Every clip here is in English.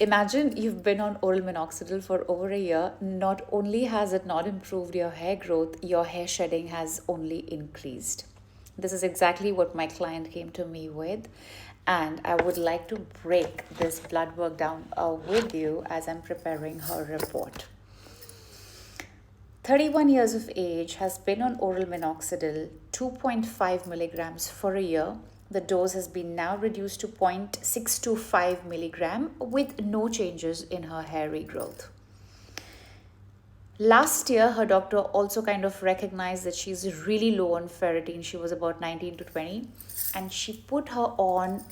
Imagine you've been on oral minoxidil for over a year. Not only has it not improved your hair growth, your hair shedding has only increased. This is exactly what my client came to me with, and I would like to break this blood work down with you as I'm preparing her report. 31 years of age, has been on oral minoxidil 2.5 milligrams for a year. The dose has been now reduced to 0.625 milligram with no changes in her hair regrowth. Last year, her doctor also kind of recognized that she's really low on ferritin. She was about 19 to 20, and she put her on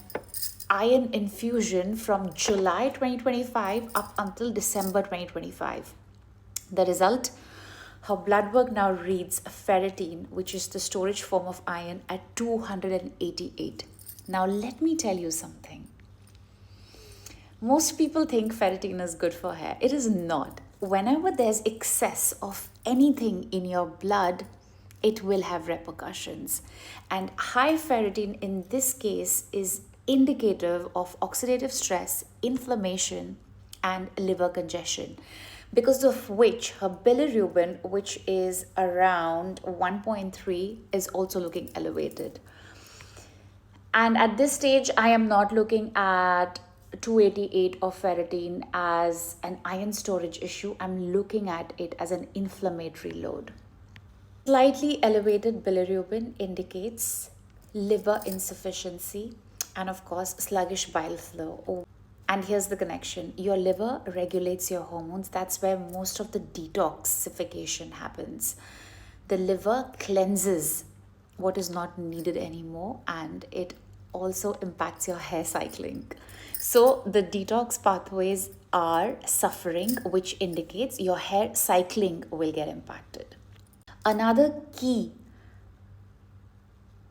iron infusion from July 2025 up until December 2025. The result, her blood work now reads ferritin, which is the storage form of iron, at 288. Now, let me tell you something. Most people think ferritin is good for hair. It is not. Whenever there's excess of anything in your blood, it will have repercussions. And high ferritin in this case is indicative of oxidative stress, inflammation, and liver congestion, because of which her bilirubin, which is around 1.3, is also looking elevated. And at this stage, I am not looking at 288 of ferritin as an iron storage issue. I'm looking at it as an inflammatory load. Slightly elevated bilirubin indicates liver insufficiency and, of course, sluggish bile flow. And here's the connection. Your liver regulates your hormones. That's where most of the detoxification happens. The liver cleanses what is not needed anymore, and it also impacts your hair cycling. So the detox pathways are suffering, which indicates your hair cycling will get impacted. Another key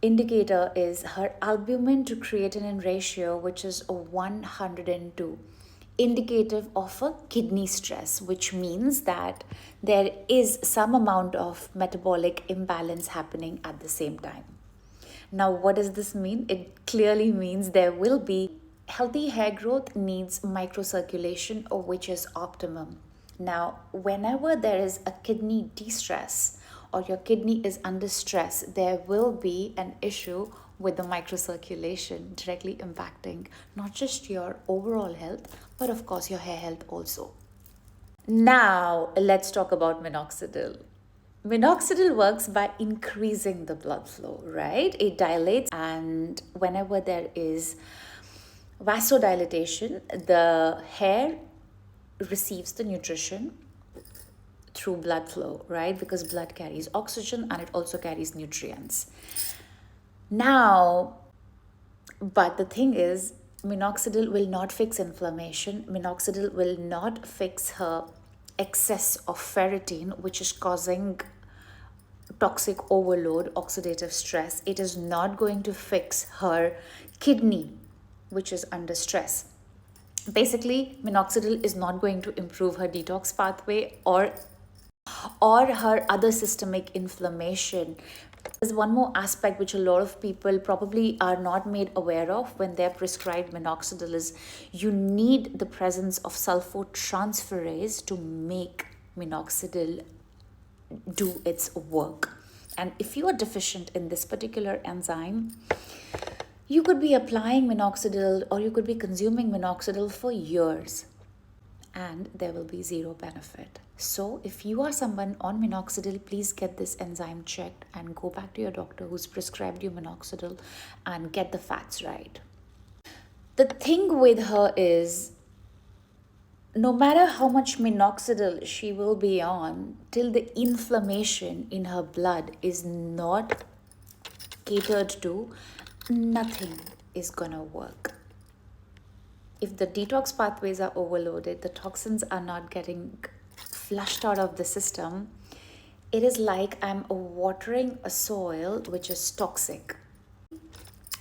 indicator is her albumin to creatinine ratio, which is 102, indicative of a kidney stress, which means that there is some amount of metabolic imbalance happening at the same time. Now, what does this mean? It clearly means there will be healthy hair growth needs microcirculation, which is optimum. Now, whenever there is a kidney distress or your kidney is under stress, there will be an issue with the microcirculation directly impacting not just your overall health, but of course your hair health also. Now, let's talk about minoxidil. Minoxidil works by increasing the blood flow, right? It dilates, and whenever there is vasodilatation, the hair receives the nutrition through blood flow, right? Because blood carries oxygen and it also carries nutrients. Now, but the thing is, minoxidil will not fix inflammation. Minoxidil will not fix her excess of ferritin, which is causing toxic overload, oxidative stress. It is not going to fix her kidney, which is under stress. Basically, minoxidil is not going to improve her detox pathway or her other systemic inflammation. There's one more aspect which a lot of people probably are not made aware of when they're prescribed minoxidil is you need the presence of sulfotransferase to make minoxidil do its work. And if you are deficient in this particular enzyme, you could be applying minoxidil or you could be consuming minoxidil for years and there will be zero benefit. So if you are someone on minoxidil, please get this enzyme checked and go back to your doctor who's prescribed you minoxidil and get the facts right. The thing with her is, no matter how much minoxidil she will be on, till the inflammation in her blood is not catered to, nothing is gonna work. If the detox pathways are overloaded, the toxins are not getting flushed out of the system, it is like I'm watering a soil which is toxic.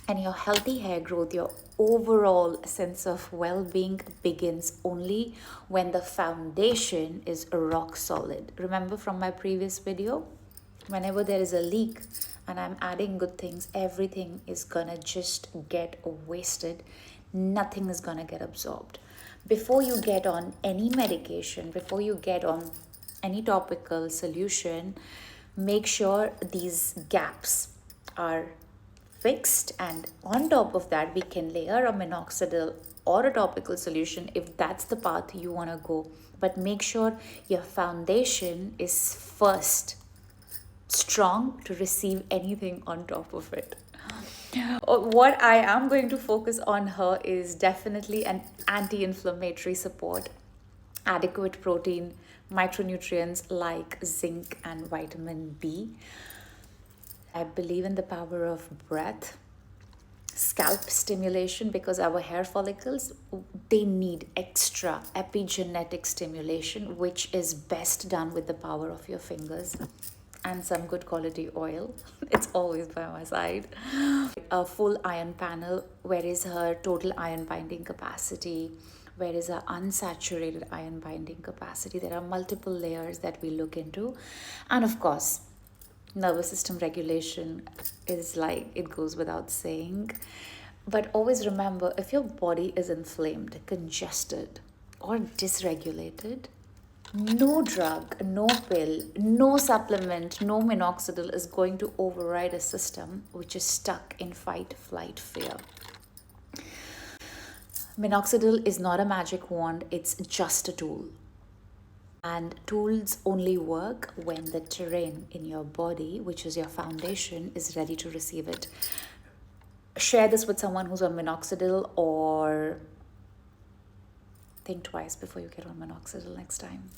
And your healthy hair growth, your overall sense of well-being begins only when the foundation is rock solid. Remember from my previous video, whenever there is a leak and I'm adding good things, everything is gonna just get wasted. Nothing is gonna get absorbed. before you get on any medication, before you get on any topical solution, make sure these gaps are fixed, and on top of that we can layer a minoxidil or a topical solution if that's the path you want to go. But make sure your foundation is first strong to receive anything on top of it. What I am going to focus on her is definitely an anti-inflammatory support, adequate protein, micronutrients like zinc and vitamin B. I believe in the power of breath, scalp stimulation, because our hair follicles, they need extra epigenetic stimulation, which is best done with the power of your fingers and some good quality oil. It's always by my side. A full iron panel, where is her total iron binding capacity, where is her unsaturated iron binding capacity. There are multiple layers that we look into. And of course, nervous system regulation is like, it goes without saying. But always remember, if your body is inflamed, congested, or dysregulated, no drug, no pill, no supplement, no minoxidil is going to override a system which is stuck in fight, flight, fear. Minoxidil is not a magic wand, it's just a tool. And tools only work when the terrain in your body, which is your foundation, is ready to receive it. Share this with someone who's on minoxidil, or think twice before you get on minoxidil next time.